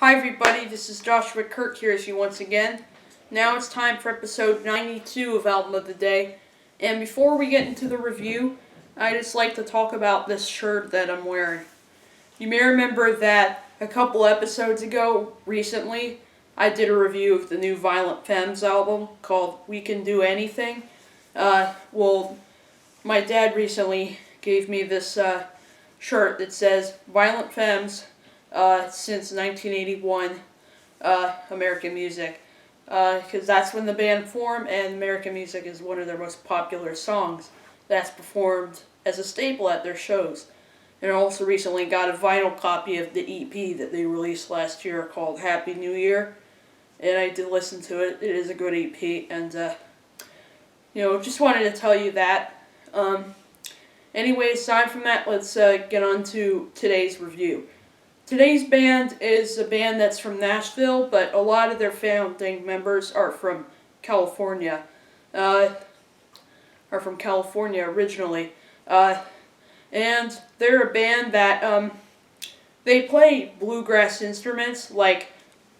Hi everybody, this is Joshua Kirk here with you once again. Now it's time for episode 92 of Album of the Day. And before we get into the review, I just like to talk about this shirt that I'm wearing. You may remember that a couple episodes ago, recently, I did a review of the new Violent Femmes album called We Can Do Anything. My dad recently gave me this shirt that says Violent Femmes since 1981, American music, because that's when the band formed, and American music is one of their most popular songs that's performed as a staple at their shows. And I also recently got a vinyl copy of the EP that they released last year called Happy New Year, and I did listen to it. It is a good EP, and just wanted to tell you that. Anyway, aside from that, let's get on to today's review. Today's band is a band that's from Nashville, but a lot of their founding members are from California. Originally. And they're a band that they play bluegrass instruments like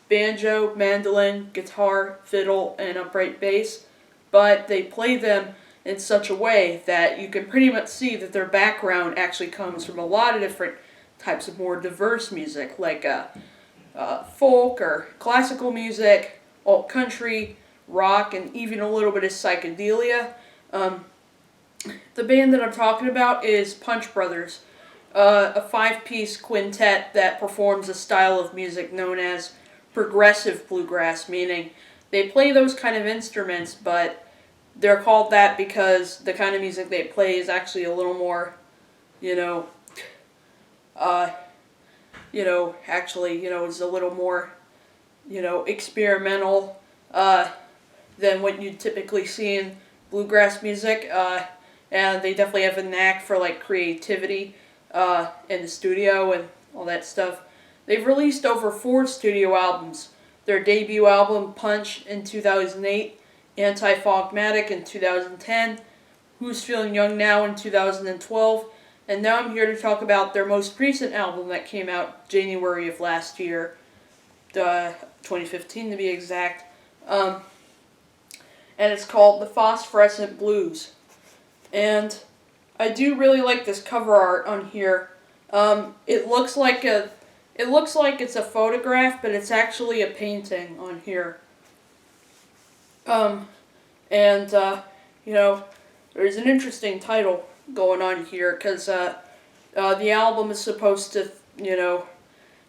banjo, mandolin, guitar, fiddle, and upright bass, but they play them in such a way that you can pretty much see that their background actually comes from a lot of different types of more diverse music, like folk or classical music, alt country, rock, and even a little bit of psychedelia. The band that I'm talking about is Punch Brothers, a five-piece quintet that performs a style of music known as progressive bluegrass, meaning they play those kind of instruments, but they're called that because the kind of music they play is actually a little more, is a little more, experimental than what you'd typically see in bluegrass music. And they definitely have a knack for creativity in the studio and all that stuff. They've released over 4 studio albums. Their debut album, Punch, in 2008, Anti-Fogmatic in 2010, Who's Feeling Young Now in 2012, and now I'm here to talk about their most recent album that came out January of last year, 2015 to be exact, and it's called The Phosphorescent Blues. And I do really like this cover art on here. It looks like it's a photograph, but it's actually a painting on here. There's an interesting title going on here, because the album is supposed to,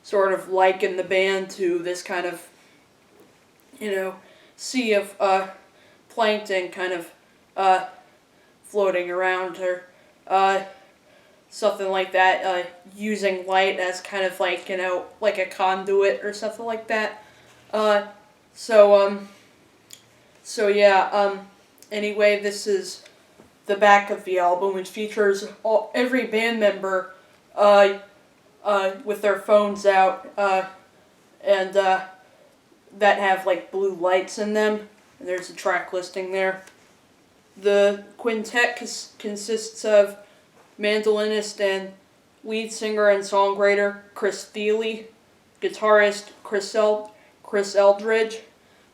sort of liken the band to this kind of, sea of plankton kind of floating around, or something like that, using light as kind of like a conduit or something like that. Anyway, this is the back of the album, which features every band member with their phones out and that have blue lights in them. And there's a track listing there. The quintet consists of mandolinist and lead singer and songwriter Chris Thiele, guitarist Chris Eldridge,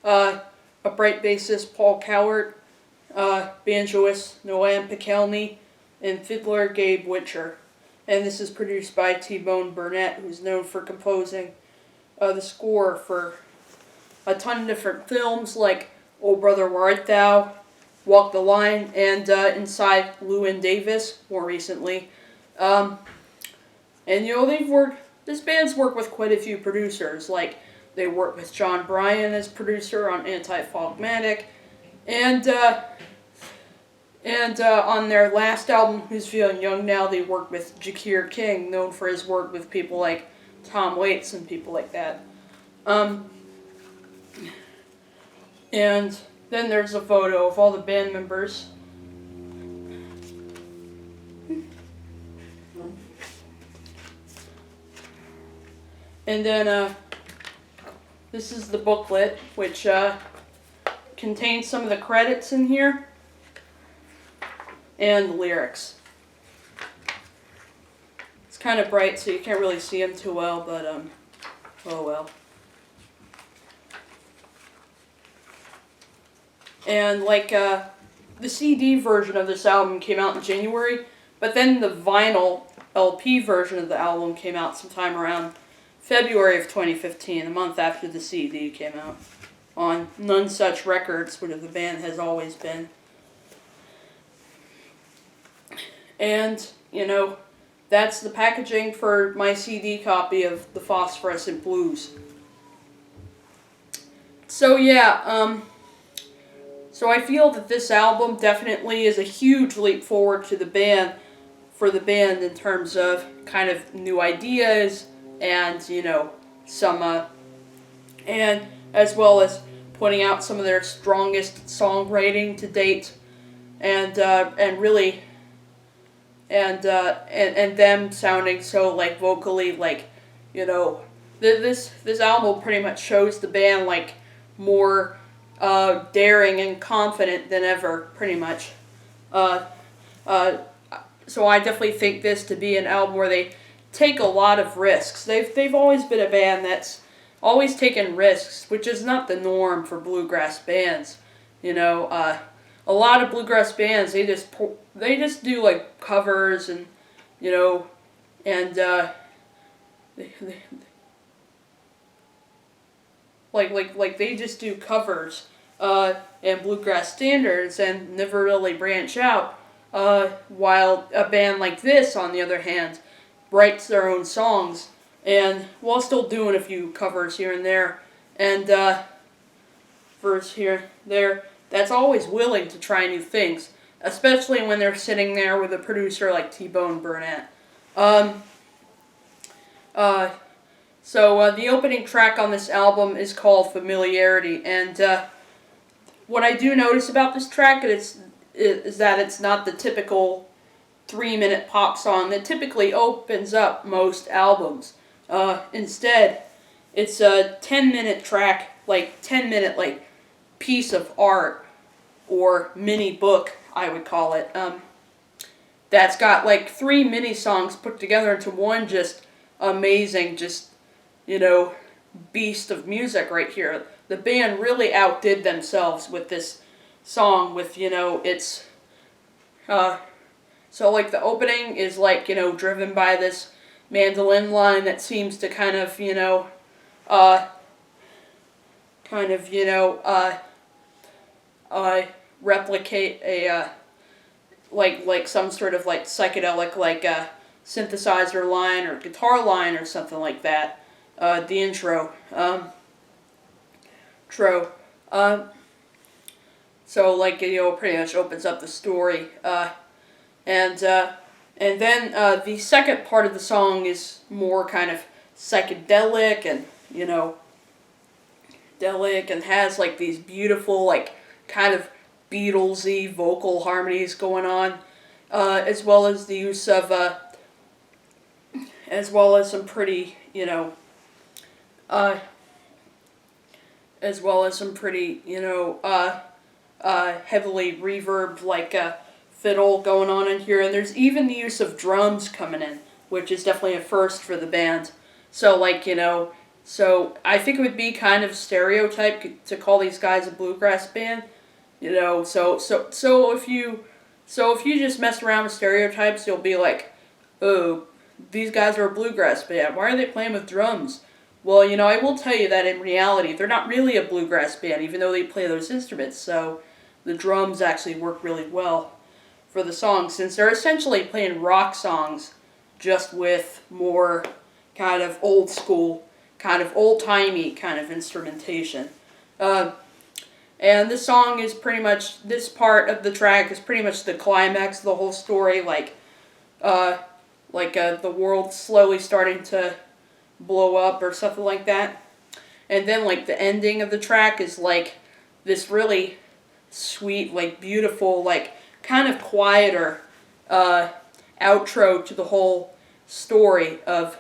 upright bassist Paul Cowart, banjoist Noam Pikelny, and fiddler Gabe Witcher. And this is produced by T-Bone Burnett, who's known for composing the score for a ton of different films like Oh Brother Where Art Thou, Walk the Line, and Inside Llewyn Davis more recently. This band's worked with quite a few producers, like they worked with John Bryan as producer on Anti-Fogmatic, and on their last album, Who's Feeling Young Now, they worked with Jakir King, known for his work with people like Tom Waits and people like that. And then there's a photo of all the band members. And then this is the booklet, which contains some of the credits in here and the lyrics. It's kind of bright, so you can't really see them too well, but oh well. And the CD version of this album came out in January, but then the vinyl LP version of the album came out sometime around February of 2015, a month after the CD came out, on None Such Records, which the band has always been. And, that's the packaging for my CD copy of the Phosphorescent Blues. So yeah, so I feel that this album definitely is a huge leap forward to the band, for the band in terms of kind of new ideas and, some, and as well as pointing out some of their strongest songwriting to date, and really, and them sounding so vocally this album pretty much shows the band more daring and confident than ever, pretty much. So I definitely think this to be an album where they take a lot of risks. They've always been a band that's always taken risks, which is not the norm for bluegrass bands. A lot of bluegrass bands, they just do covers and and they just do covers and bluegrass standards and never really branch out. While a band like this, on the other hand, writes their own songs and while still doing a few covers here and there, and verse here there. That's always willing to try new things, especially when they're sitting there with a producer like T-Bone Burnett. So the opening track on this album is called Familiarity, and what I do notice about this track is that it's not the typical 3-minute pop song that typically opens up most albums. Instead, it's a 10-minute track, 10-minute piece of art, or mini book, I would call it, that's got 3 mini songs put together into one just amazing, beast of music right here. The band really outdid themselves with this song, with, it's, so the opening is driven by this mandolin line that seems to kind of, replicate a some sort of psychedelic synthesizer line or guitar line or something like that. The intro, so pretty much opens up the story, and then the second part of the song is more kind of psychedelic and and has these beautiful kind of Beatlesy vocal harmonies going on, as well as the use of as well as some pretty heavily reverbed fiddle going on in here, and there's even the use of drums coming in, which is definitely a first for the band. So so I think it would be kind of stereotype to call these guys a bluegrass band. So if you just mess around with stereotypes, you'll be like, oh, these guys are a bluegrass band. Why are they playing with drums? Well, I will tell you that in reality, they're not really a bluegrass band, even though they play those instruments. So the drums actually work really well for the song, since they're essentially playing rock songs, just with more kind of old school, kind of old-timey kind of instrumentation. And this song is pretty much, this part of the track is pretty much the climax of the whole story, the world slowly starting to blow up or something like that. And then the ending of the track is this really sweet, beautiful, kind of quieter outro to the whole story of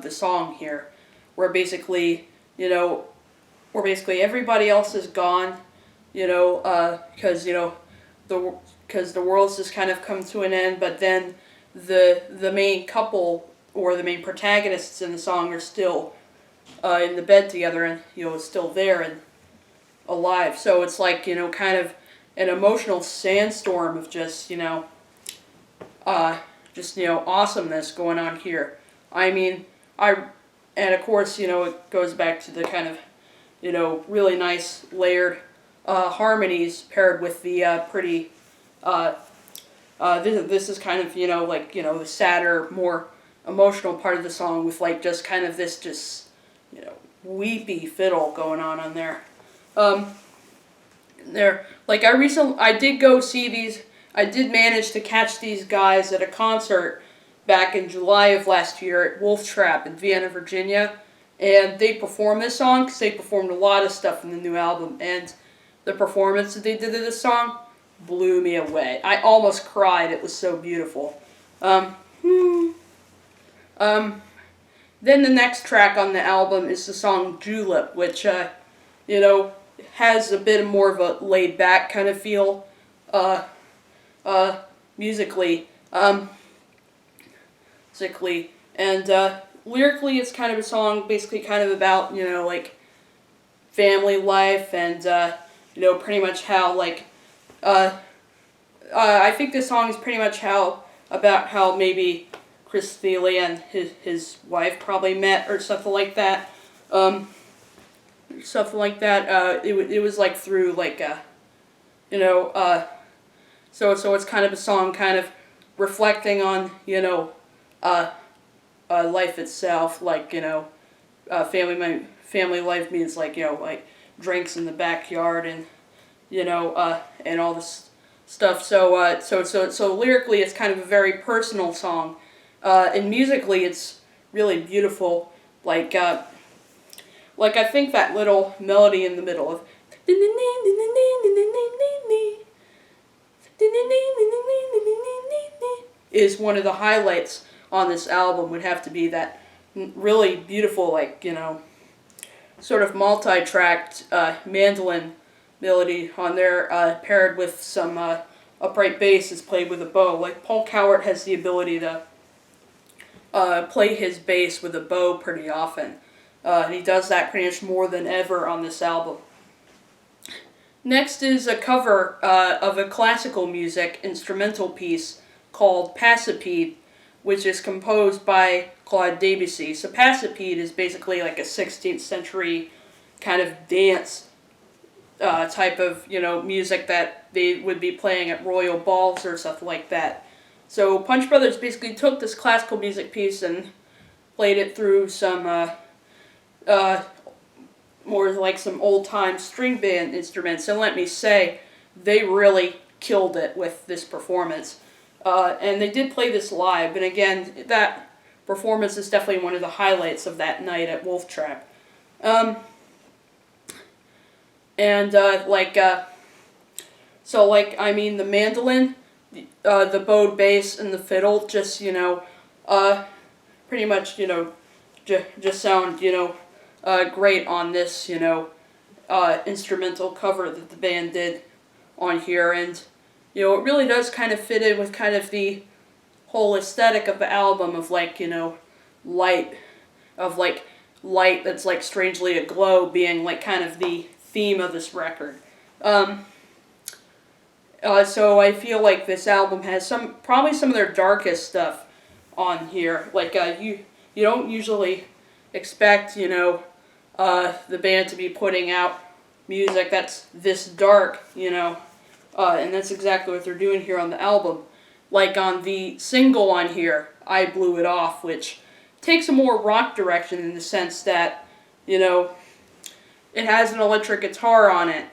the song here, where basically everybody else is gone, because the world's just kind of come to an end, but then the main couple, or the main protagonists in the song, are still in the bed together, and is still there and alive. So it's like kind of an emotional sandstorm of just awesomeness going on here. I mean, and of course it goes back to the kind of really nice layered harmonies paired with the pretty. This is kind of the sadder, more emotional part of the song with just kind of this weepy fiddle going on there. I did go see these. I did manage to catch these guys at a concert back in July of last year at Wolf Trap in Vienna, Virginia, and they performed this song because they performed a lot of stuff in the new album, and the performance that they did of this song blew me away. I almost cried. It was so beautiful. Then the next track on the album is the song Julep, which, has a bit more of a laid-back kind of feel, musically. And lyrically, it's kind of a song basically kind of about, family life and, pretty much how, I think this song is pretty much about how maybe Chris Thiele and his wife probably met or something like that. It was through so it's kind of a song kind of reflecting on life itself, family life means drinks in the backyard and and all this stuff. So lyrically, it's kind of a very personal song, and musically, it's really beautiful. I think that little melody in the middle of is one of the highlights on this album. Would have to be that really beautiful, sort of multi-tracked mandolin melody on there, paired with some upright bass that's played with a bow. Paul Cowart has the ability to play his bass with a bow pretty often. And he does that pretty much more than ever on this album. Next is a cover of a classical music instrumental piece called Passepied, which is composed by Claude Debussy. So Passepied is basically a 16th century kind of dance type of music that they would be playing at royal balls or stuff like that. So Punch Brothers basically took this classical music piece and played it through some more some old-time string band instruments, and let me say, they really killed it with this performance. And they did play this live, and again, that performance is definitely one of the highlights of that night at Wolf Trap. The mandolin, the bowed bass, and the fiddle just, pretty much, just sound, great on this, instrumental cover that the band did on here, and, it really does kind of fit in with kind of the whole aesthetic of the album of, light that's, strangely aglow being, kind of the theme of this record. So I feel like this album has probably some of their darkest stuff on here. You don't usually expect, the band to be putting out music that's this dark, and that's exactly what they're doing here on the album. On the single on here, I Blew It Off, which takes a more rock direction in the sense that, it has an electric guitar on it,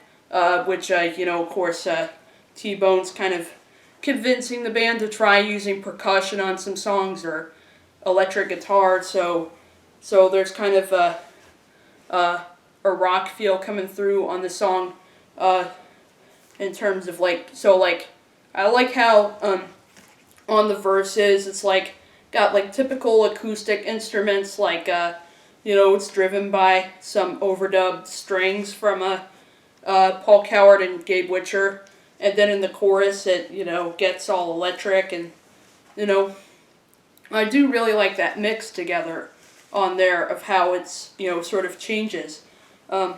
which, of course, T-Bone's kind of convincing the band to try using percussion on some songs or electric guitar, so there's kind of a rock feel coming through on the song, in terms of I like how on the verses it's got typical acoustic instruments, it's driven by some overdubbed strings from Paul Cowart and Gabe Witcher, and then in the chorus it gets all electric, and I do really like that mix together on there of how it's, sort of changes. And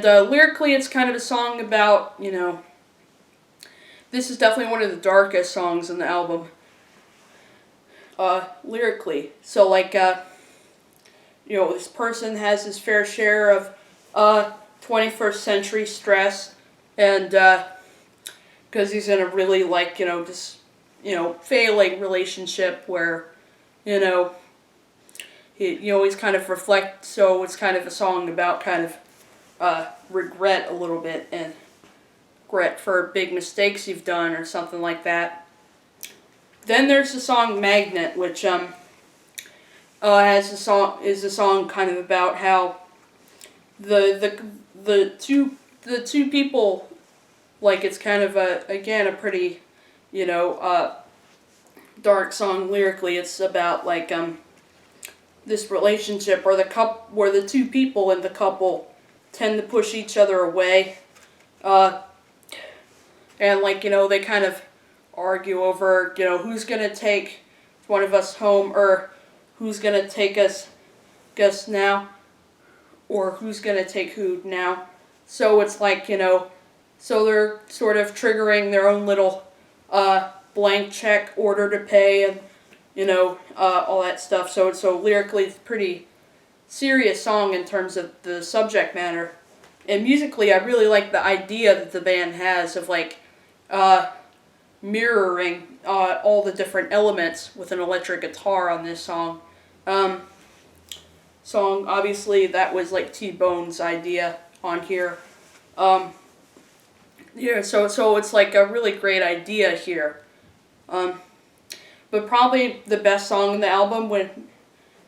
lyrically, it's kind of a song about, this is definitely one of the darkest songs in the album. Lyrically. So, like, this person has his fair share of 21st century stress, and because he's in a really, like, just, failing relationship where, he's kind of so it's kind of a song about kind of regret a little bit, and regret for big mistakes you've done or something like that. Then there's the song Magnet, which is a song kind of about how the two people, like, it's kind of a pretty dark song lyrically. It's about, like, this relationship where the two people in the couple tend to push each other away, and, like, they kind of argue over, who's gonna take one of us home, or who's gonna take us now, or who's gonna take who now. So it's like, so they're sort of triggering their own little blank check order to pay, and all that stuff. So lyrically, it's a pretty serious song in terms of the subject matter. And musically, I really like the idea that the band has of, like, mirroring all the different elements with an electric guitar on this song. Obviously, that was, like, T-Bone's idea on here. So it's, like, a really great idea here. But probably the best song in the album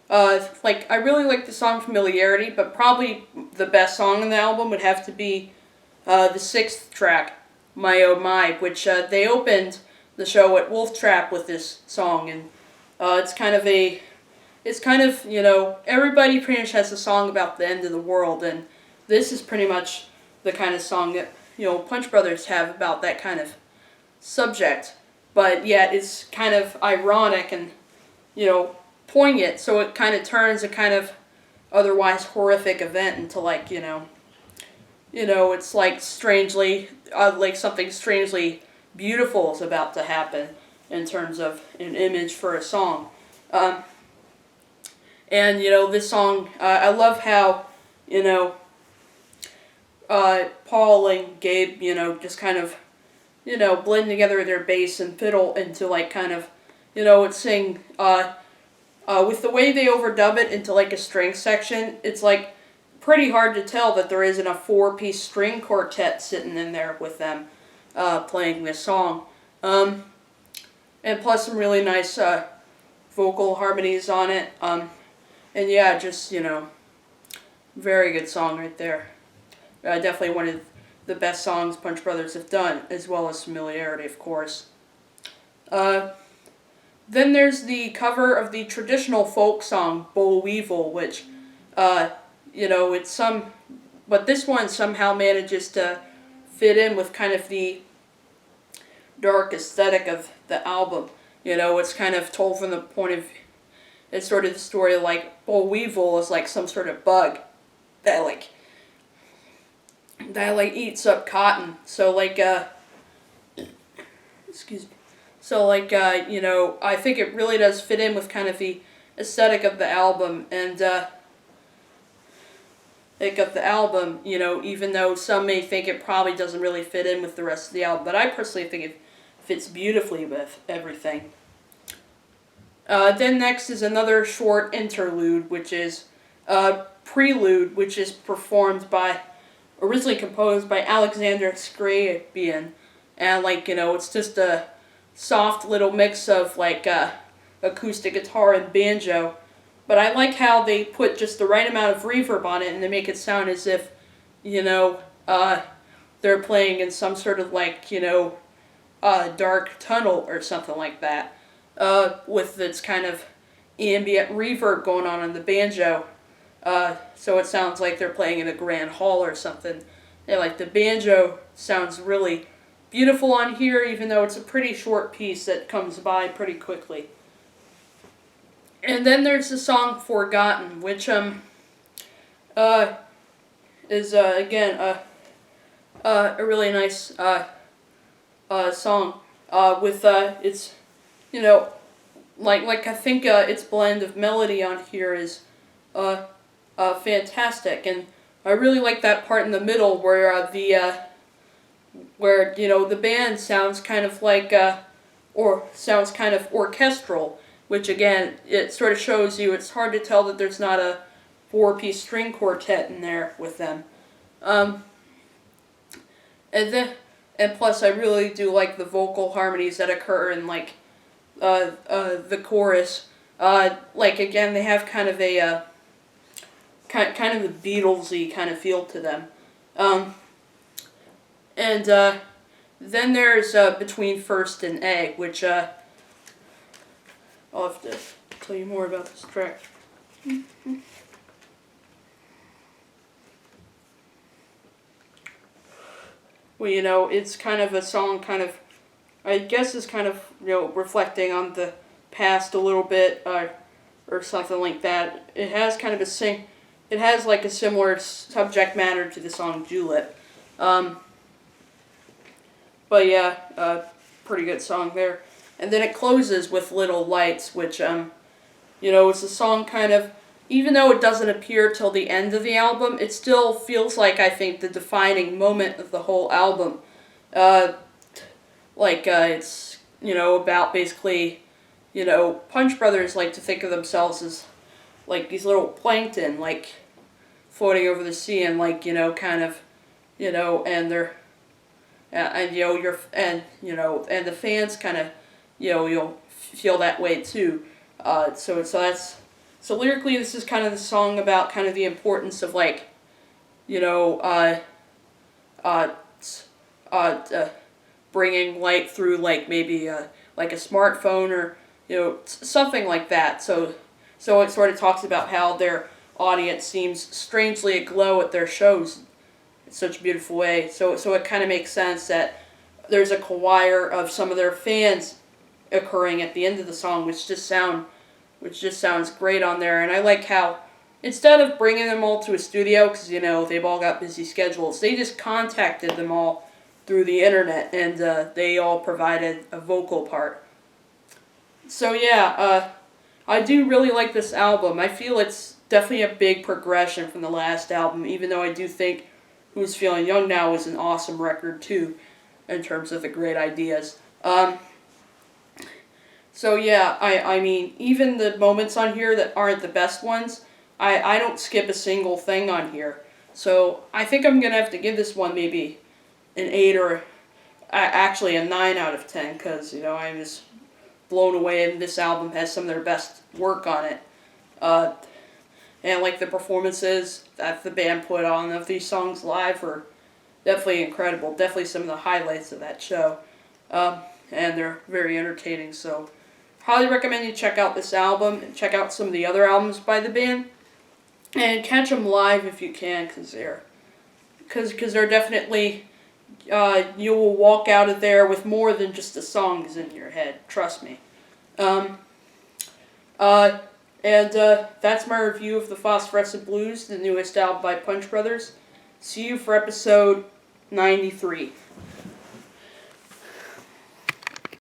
I really like the song Familiarity, but probably the best song in the album would have to be the 6th track, My Oh My, which they opened the show at Wolf Trap with this song, and it's kind of, everybody pretty much has a song about the end of the world, and this is pretty much the kind of song that, Punch Brothers have about that kind of subject, but yet it's kind of ironic and, poignant, so it kind of turns a kind of otherwise horrific event into, like, it's like strangely, like something strangely beautiful is about to happen in terms of an image for a song. And, this song, I love how, Paul and Gabe, just kind of, blend together their bass and fiddle into, like, kind of, it's sing, with the way they overdub it into, like, a string section, it's, like, pretty hard to tell that there isn't a 4-piece string quartet sitting in there with them playing this song. And plus some really nice vocal harmonies on it. And yeah, just, very good song right there. Definitely one of the best songs Punch Brothers have done, as well as Familiarity, of course. Then there's the cover of the traditional folk song, Boll Weevil, which, it's but this one somehow manages to fit in with kind of the dark aesthetic of the album. It's kind of told from the point of, it's sort of the story of, like, Boll Weevil is like some sort of bug that eats up cotton. So, like, excuse me. So, like, I think it really does fit in with kind of the aesthetic of the album, and, even though some may think it probably doesn't really fit in with the rest of the album, but I personally think it fits beautifully with everything. Then next is another short interlude, which is Prelude, which is originally composed by Alexander Scriabin, and, like, it's just a soft little mix of, like, acoustic guitar and banjo, but I like how they put just the right amount of reverb on it, and they make it sound as if, they're playing in some sort of, like, dark tunnel or something like that, with its kind of ambient reverb going on the banjo, so it sounds like they're playing in a grand hall or something. And, like, the banjo sounds really beautiful on here, even though it's a pretty short piece that comes by pretty quickly. And then there's the song Forgotten, which is again a really nice song with it's like I think its blend of melody on here is fantastic, and I really like that part in the middle where where the band sounds kind of like or sounds kind of orchestral, which again it sort of shows you it's hard to tell that there's not a four-piece string quartet in there with them. And plus I really do like the vocal harmonies that occur in like the chorus. Like again they have kind of a kind of a Beatlesy kind of feel to them. And then there's Between First and Egg, which I'll have to tell you more about this track. Well, it's kind of a song I guess is kind of, reflecting on the past a little bit, or something like that. It has kind of it has like a similar subject matter to the song Julep. But yeah, pretty good song there. And then it closes with Little Lights, which, it's a song kind of, even though it doesn't appear till the end of the album, it still feels like, I think, the defining moment of the whole album. It's, about basically, Punch Brothers like to think of themselves as, like, these little plankton, like, floating over the sea, and, like, kind of, and they're, and, and the fans kind of, you'll feel that way, too. So lyrically, this is kind of the song about kind of the importance of, like, bringing light through, like, maybe like a smartphone, or something like that. So it sort of talks about how their audience seems strangely aglow at their shows in such a beautiful way. So it kind of makes sense that there's a choir of some of their fans occurring at the end of the song, which just sounds great on there. And I like how, instead of bringing them all to a studio, because, they've all got busy schedules, they just contacted them all through the internet, and they all provided a vocal part. So yeah, I do really like this album. I feel it's definitely a big progression from the last album, even though I do think Who's Feeling Young Now is an awesome record too, in terms of the great ideas. So yeah, I mean, even the moments on here that aren't the best ones, I don't skip a single thing on here. So I think I'm going to have to give this one maybe an 8 or actually a 9 out of 10, because, I was blown away, and this album has some of their best work on it. And like the performances that the band put on of these songs live were definitely incredible. Definitely some of the highlights of that show. And they're very entertaining, so highly recommend you check out this album and check out some of the other albums by the band, and catch them live if you can, because they're definitely, you will walk out of there with more than just the songs in your head, trust me. And that's my review of the Phosphorescent Blues, the newest album by Punch Brothers. See you for episode 93.